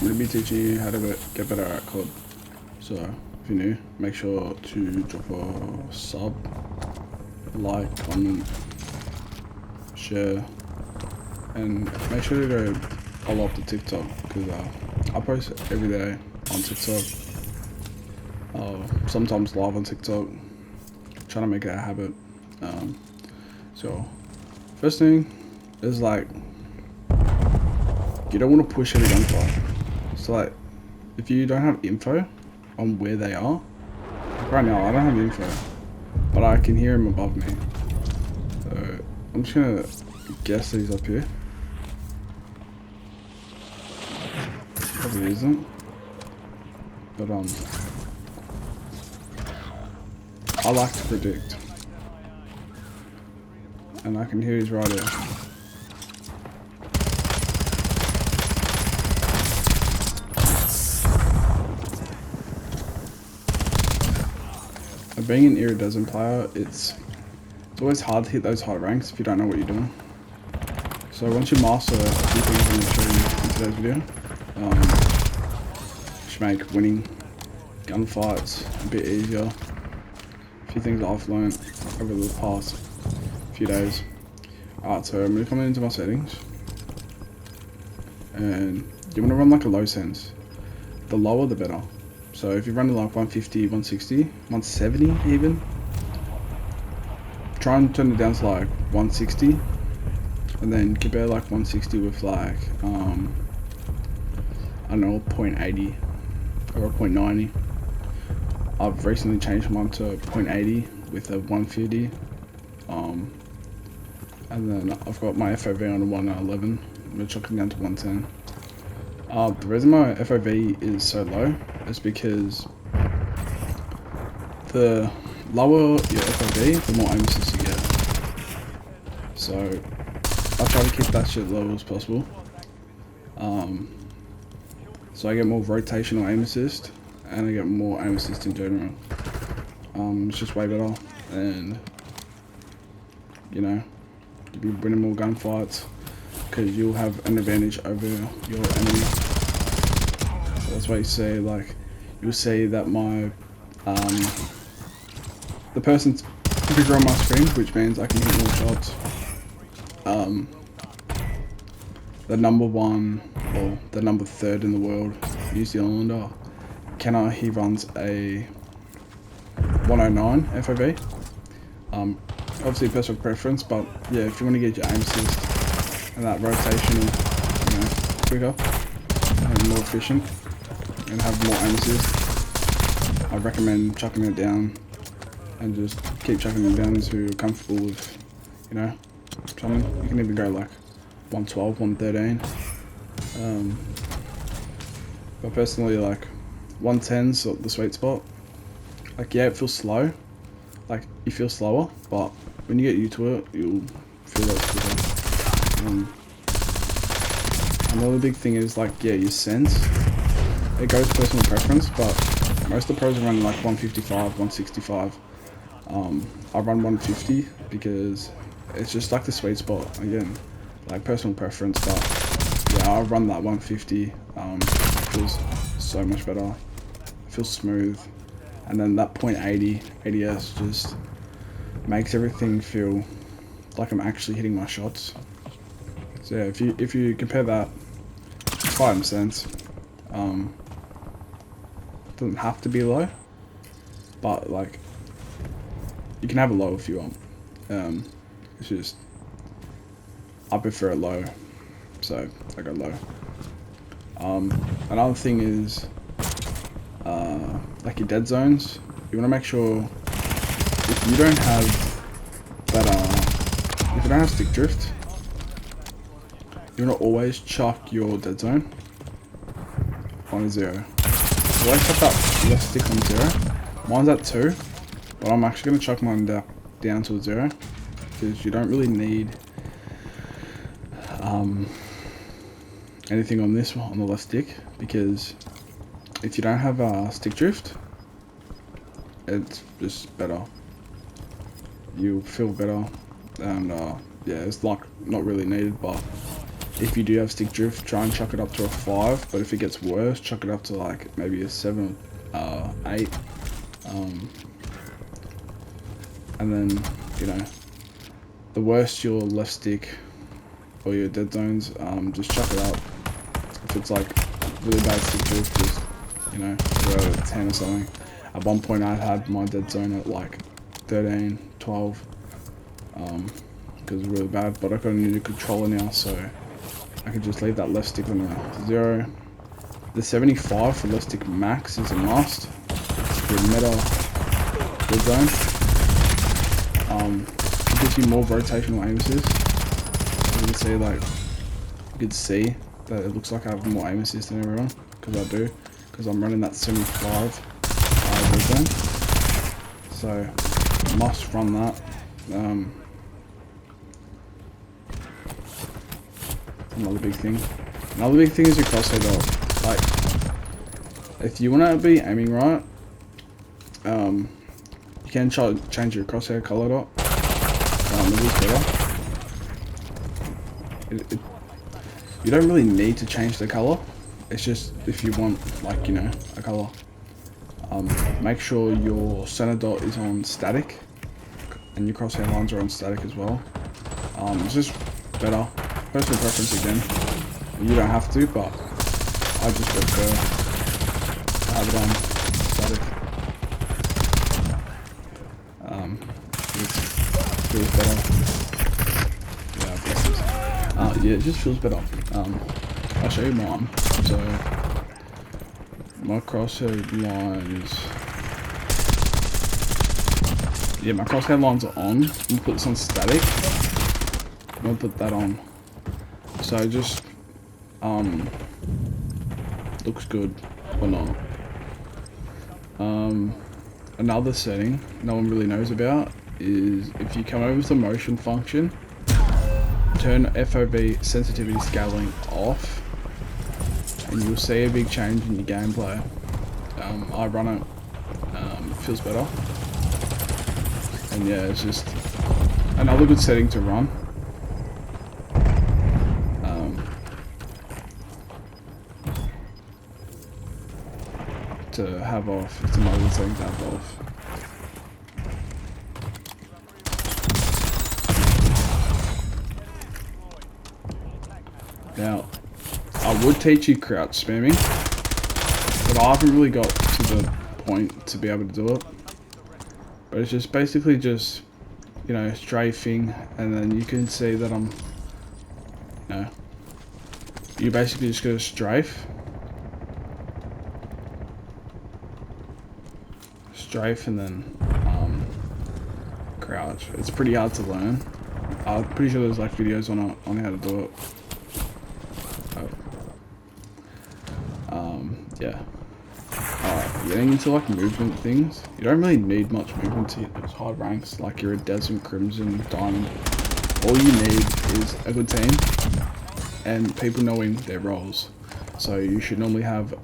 going to be teaching you how to get better at COD. So if you're new, make sure to drop a sub, like, comment, share, and make sure to go follow up the TikTok, because I post every day on TikTok. Sometimes live on TikTok, trying to make it a habit. So first thing is, like, you don't want to push any gunfire. So, like, if you don't have info on where they are, like right now I don't have info, but I can hear him above me. So I'm just gonna guess that he's up here. Probably isn't, but I like to predict, and I can hear he's right here. Being an Iridescent player, it's always hard to hit those high ranks if you don't know what you're doing. So once you master a few things I'm going to show you in today's video, which make winning gunfights a bit easier. A few things I've learned over the past few days. Alright, so I'm going to come into my settings, and you want to run like a low sense. The lower the better. So if you're running like 150, 160, 170 even, try and turn it down to like 160, and then compare like 160 with like, I don't know, 0.80 or 0.90. I've recently changed mine to 0.80 with a 150, and then I've got my FOV on a 111, I'm going to chuck it down to 110. The reason my FOV is so low is because the lower your FOV, the more aim assist you get. So I try to keep that shit low as possible. So I get more rotational aim assist, and I get more aim assist in general. It's just way better, and you know, you'll be winning more gunfights because you'll have an advantage over your enemy. So that's why you say, like, you'll see that my the person's bigger on my screen, which means I can hit more shots. The number one, or the number third in the world, New Zealander, Kenna, he runs a 109 FOV. Obviously personal preference, but yeah, if you want to get your aim assist and that rotation, you know, quicker and more efficient, and have more aim assist, I recommend chucking it down and just keep chucking it down until you're comfortable with, you know, something. You can even go like 112, 113. But personally, like 110's the sweet spot. Like, yeah, it feels slow. Like, you feel slower, but when you get used to it, you'll feel that it's quicker. Another big thing is, like, yeah, your sense. It goes personal preference, but most of the pros are running like 155, 165. I run 150 because it's just like the sweet spot. Again, like personal preference, but yeah, I run that 150. It feels so much better. It feels smooth, and then that .80 ADS just makes everything feel like I'm actually hitting my shots. So yeah, if you compare that, it's 5 cents. Doesn't have to be low, but like you can have a low if you want. It's just I prefer it low, so I go low. Another thing is like your dead zones. You want to make sure if you don't have that if you don't have stick drift, you want to always chuck your dead zone on a 0. Always chuck that left stick on 0. Mine's at 2, but I'm actually going to chuck mine down to a 0 because you don't really need anything on this one, on the left stick, because if you don't have stick drift, it's just better. You feel better, and yeah, it's like not really needed, but if you do have stick drift, try and chuck it up to a 5, but if it gets worse, chuck it up to like maybe a 7, 8. And then, you know, the worse your left stick or your dead zones, just chuck it up. If it's like really bad stick drift, just, you know, go at 10 or something. At one point I had my dead zone at like 13, 12, because it's really bad, but I got a new controller now, so I can just leave that left stick on a 0. The 75 for left stick max is a must for a meta dead zone. It gives you more rotational aim assist. You can see, like, you can see that it looks like I have more aim assist than everyone, because I do, because I'm running that 75 dead zone. So must run that. Another big thing. Another big thing is your crosshair dot. Like, if you want to be aiming right, you can change your crosshair color dot. It is better. You don't really need to change the color. It's just if you want, like, you know, a color. Make sure your center dot is on static, and your crosshair lines are on static as well. It's just better. Personal preference again. You don't have to, but I just prefer to have it on static. It feels better. Yeah, it just feels better. I'll show you mine. So my crosshair lines. Yeah, my crosshair lines are on. I'm gonna put this on static. I'm gonna put that on. So just looks good or not. Another setting no one really knows about is if you come over to the motion function, turn FOV sensitivity scaling off, and you'll see a big change in your gameplay. I run it, it feels better, and yeah, it's just another good setting to run. To have off, it's another thing to have off. Now, I would teach you crouch spamming, but I haven't really got to the point to be able to do it. But it's just basically just, you know, strafing, and then you can see that I'm, you know, you basically just go strafe. Strafe and then crouch. It's pretty hard to learn. I'm pretty sure there's like videos on how to do it. Yeah. Getting into like movement things, you don't really need much movement to hit those high ranks like Iridescent, Crimson, Diamond. All you need is a good team and people knowing their roles. So you should normally have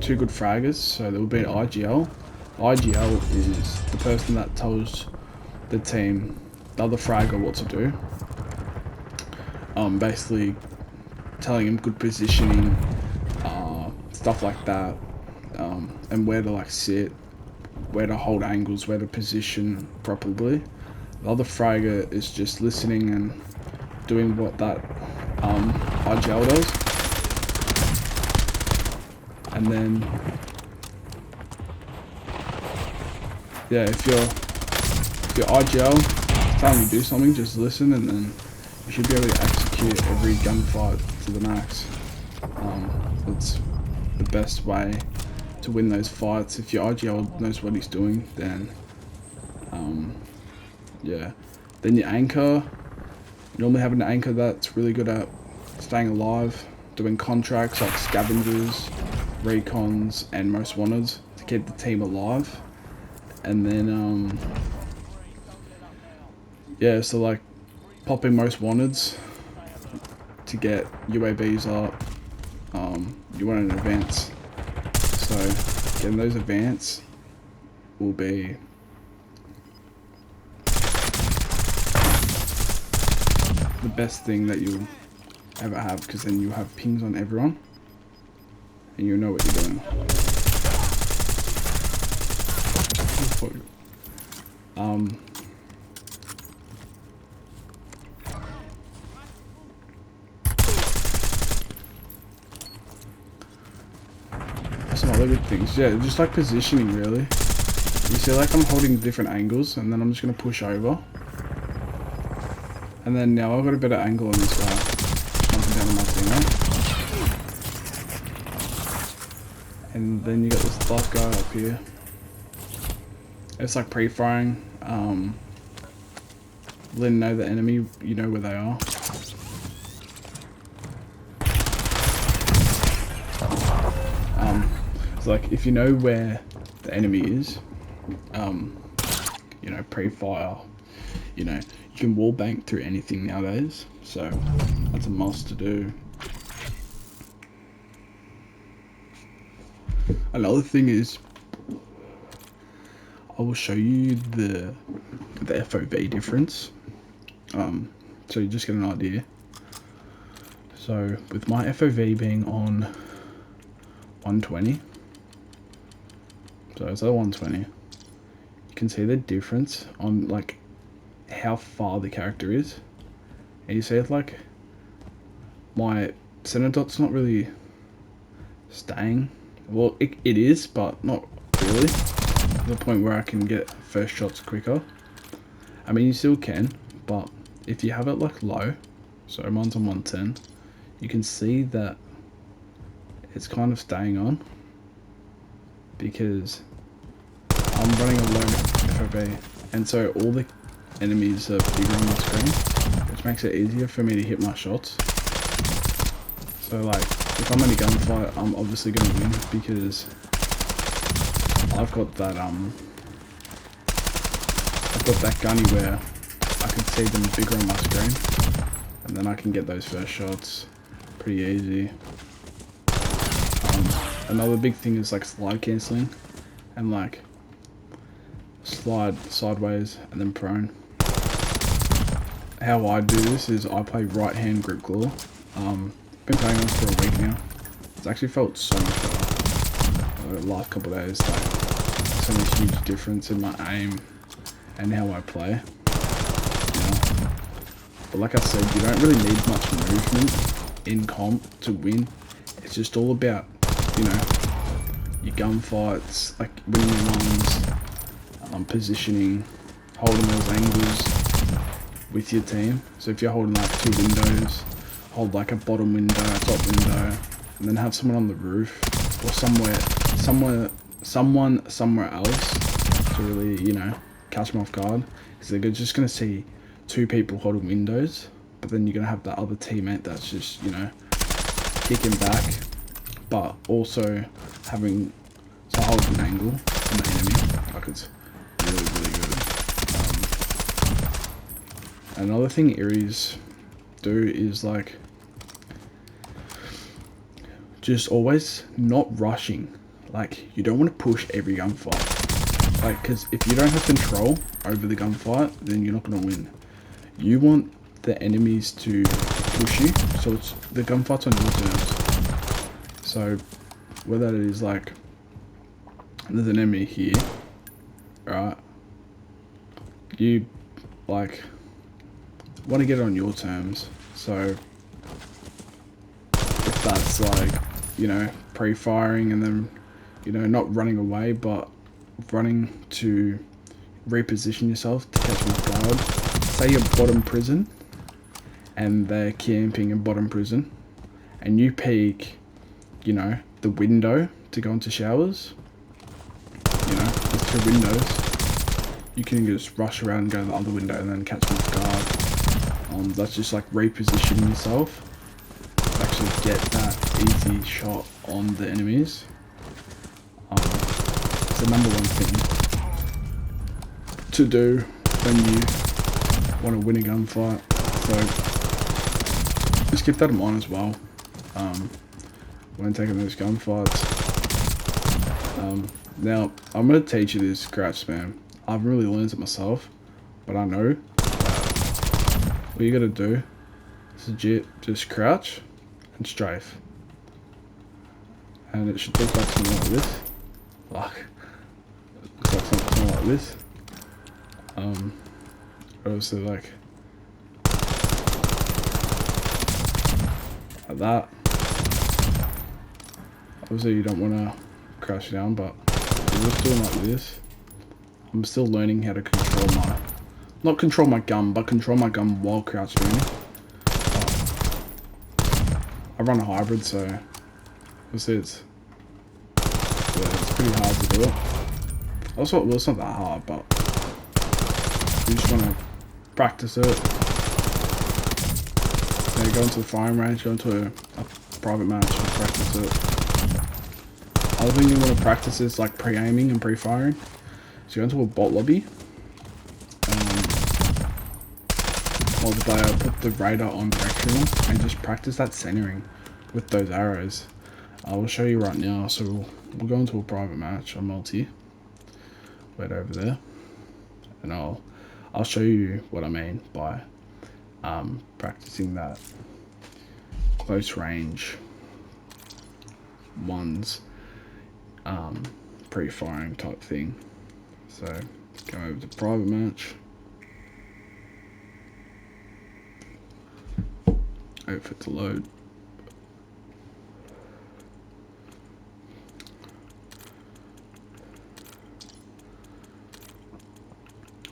2 good fraggers. So there will be an IGL. IGL is the person that tells the team, the other fragger, what to do. Basically telling him good positioning, stuff like that, and where to like sit, where to hold angles, where to position properly. The other fragger is just listening and doing what that IGL does, and then yeah, if your IGL is telling you to do something, just listen, and then you should be able to execute every gunfight to the max. It's the best way to win those fights. If your IGL knows what he's doing, then yeah. Then your anchor, you normally have an anchor that's really good at staying alive, doing contracts like scavengers, recons, and most wanteds to keep the team alive. And then yeah, so like popping most wanteds to get UAVs up. You want an advance, so getting those advance will be the best thing that you'll ever have, because then you have pings on everyone and you know what you're doing. Some other good things, yeah, just like positioning really. You see, like I'm holding different angles, and then I'm just gonna push over, and then now I've got a better angle on this guy, jumping down on my teammate, and then you got this last guy up here. It's like pre-firing, letting know the enemy, you know where they are. Like if you know where the enemy is, you know, pre-fire, you know, you can wall bank through anything nowadays, so that's a must to do. Another thing is, I will show you the FOV difference, so you just get an idea. So with my FOV being on 120, so it's at 120, you can see the difference on like how far the character is, and you see it like my center dot's not really staying. Well, it is, but not really, to the point where I can get first shots quicker. I mean, you still can, but if you have it like low, so mine's on 110, you can see that it's kind of staying on because I'm running a low FOV, and so all the enemies are bigger on my screen, which makes it easier for me to hit my shots. So like, if I'm in a gunfight, I'm obviously going to win because I've got that gunny where I can see them bigger on my screen, and then I can get those first shots pretty easy. Another big thing is like slide cancelling, and like slide sideways and then prone. How I do this is I play right hand grip claw. Been playing this for a week now. It's actually felt so much better the last couple of days. Like, so much huge difference in my aim and how I play. You know? But like I said, you don't really need much movement in comp to win. It's just all about, you know, your gunfights, like winning ones, positioning, holding those angles with your team. So if you're holding like two windows, hold like a bottom window, a top window, and then have someone on the roof or someone somewhere else to really, you know, catch them off guard, because they're just going to see two people holding windows, but then you're going to have that other teammate that's just, you know, kicking back, but also having to hold an angle on the enemy. Like, it's really, really good. Another thing Iris do is like just always not rushing. Like, you don't want to push every gunfight, like, because if you don't have control over the gunfight, then you're not going to win. You want the enemies to push you, so it's the gunfight's on your terms. So whether it is like there's an enemy here, right, you like want to get it on your terms. So if that's like, you know, pre-firing and then, you know, not running away, but running to reposition yourself to catch them off guard. Say you're bottom prison and they're camping in bottom prison, and you peek, you know, the window to go into showers, you know, there's two windows, you can just rush around and go to the other window and then catch them off guard. That's just like repositioning yourself to actually get that easy shot on the enemies. It's the number one thing to do when you want to win a gunfight, so just keep that in mind as well when taking those gunfights. Now I'm going to teach you this crouch spam. I haven't really learned it myself, but I know what you got to do is It's legit, just crouch and strafe. And it should look like something like this. Like, looks like something like this. Obviously like that. Obviously you don't want to crouch down, but I'm just doing like this. I'm still learning how to control my, not control my gun, but control my gun while crouched down. I run a hybrid, so obviously it's pretty hard to do it. Also, well, it's not that hard, but you just want to practice it. So you go into the firing range, go into a private match and practice it. Other thing you want to practice is like pre-aiming and pre-firing. So you go into a bot lobby. Multiplayer, put the radar on directional and just practice that centering with those arrows. I will show you right now. So we'll go into a private match on multi. Wait over there, and I'll show you what I mean by practicing that close range ones, pre-firing type thing. So go over to private match. Wait for it to load.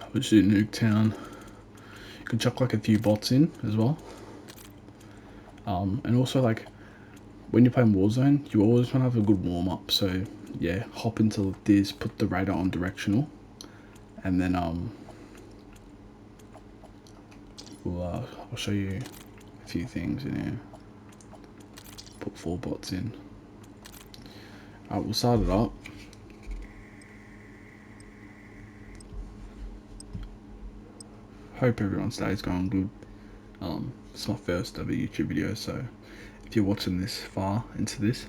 I'll just do Nuketown. You can chuck like a few bots in as well. And also like when you're playing Warzone, you always want to have a good warm up. So yeah, hop into this, put the radar on directional, and then I'll show you a few things in here. Put 4 bots in. Alright, we'll start it up. Hope everyone's day is going good. It's my first ever YouTube video, so if you're watching this far into this,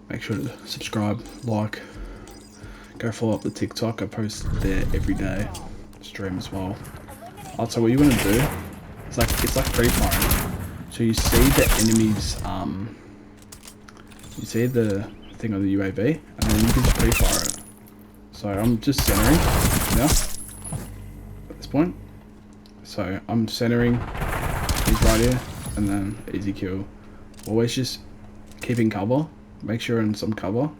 make sure to subscribe, like, go follow up the TikTok. I post there every day, stream as well. Also, what you want to do, it's like free firing. So you see the enemies, you see the thing on the UAV, and then you can just pre-fire it. So I'm just centering now at this point. So I'm centering, he's right here, and then easy kill. Always just keeping cover. Make sure you're in some cover,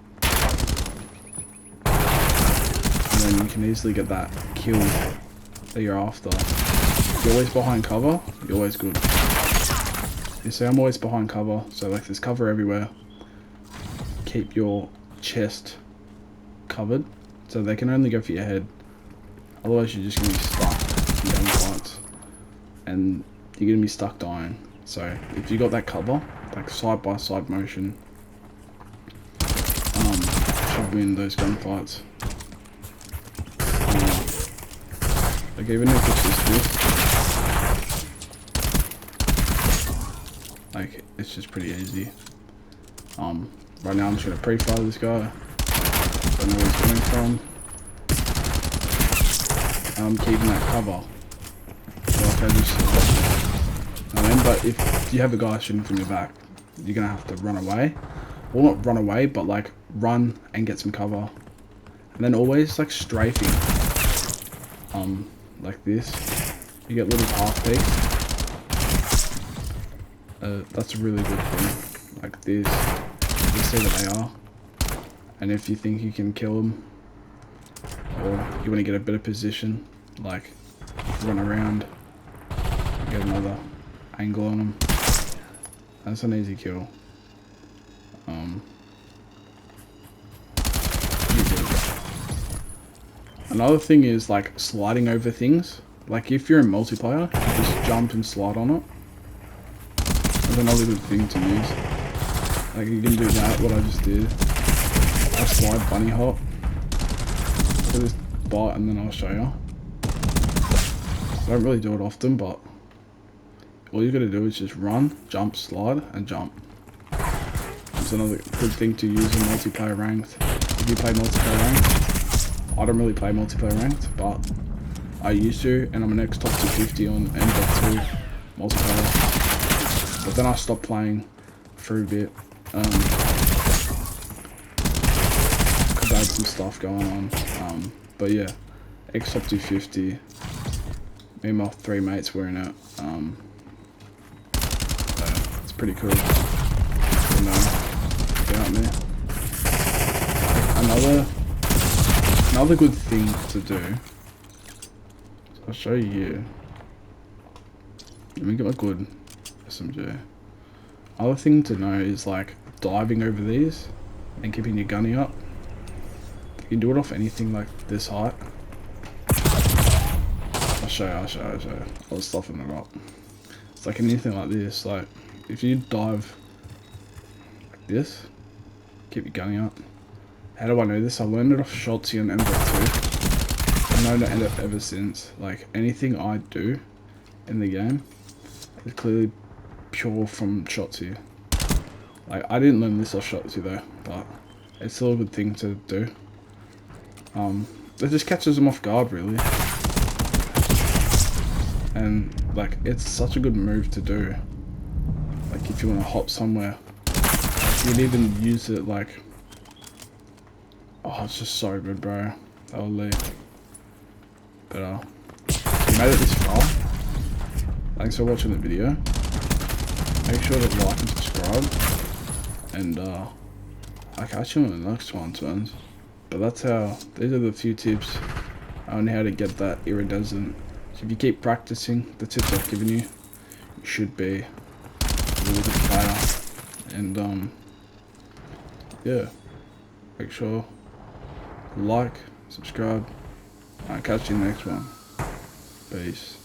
and then you can easily get that kill that you're after. If you're always behind cover, you're always good. You see, I'm always behind cover, so like there's cover everywhere. Keep your chest covered, so they can only go for your head. Otherwise, you're just gonna be stuck in gunfights, and you're gonna be stuck dying. So if you got that cover, like side by side motion, should win those gunfights. Like even if it's just this, like it's just pretty easy. Right now I'm just gonna pre-fire this guy. Don't know where he's coming from. I'm keeping that cover. So like but if you have a guy shooting from your back, you're gonna have to run away. Well, not run away, but like run and get some cover. And then always like strafing. Like this. You get little half peeks. That's a really good thing. Like this. You see what they are. And if you think you can kill them, or you want to get a better position, like run around, get another angle on them. That's an easy kill. Another thing is like sliding over things. Like if you're in multiplayer, just jump and slide on it. That's another good thing to use. Like you can do that, what I just did. I slide bunny hop to this bot and then I'll show you. I don't really do it often, but all you gotta do is just run, jump, slide, and jump. It's another good thing to use in multiplayer ranked. If you play multiplayer ranked, I don't really play multiplayer ranked, but I used to, and I'm an ex top 250 on M.2 multiplayer. but then I stopped playing for a bit. Cause I had some stuff going on. But yeah, X-Top 250. Me and my 3 mates were in it. So it's pretty cool. You know, get out there. Another good thing to do. I'll show you here. Let me get my good SMG. Other thing to know is like diving over these and keeping your gunny up. You can do it off anything like this height. I'll show you. I was stuffing it up. It's like anything like this. Like if you dive like this, keep your gunny up. How do I know this? I learned it off Shotzi and MV2. I've known it ever since. Like anything I do in the game is clearly pure from Shotzi. Like I didn't learn this off Shotzi though, but it's still a good thing to do. It just catches them off guard really. And like it's such a good move to do. Like if you want to hop somewhere, you'd even use it like, oh, it's just so good, bro. I'll leave. But if you made it this far, thanks for watching the video. Make sure to like and subscribe, and I'll catch you on the next one, friends. But these are the few tips on how to get that Iridescent. So if you keep practicing the tips I've given you, you should be a really good player. And yeah, make sure to like, subscribe. I'll catch you in the next one. Peace.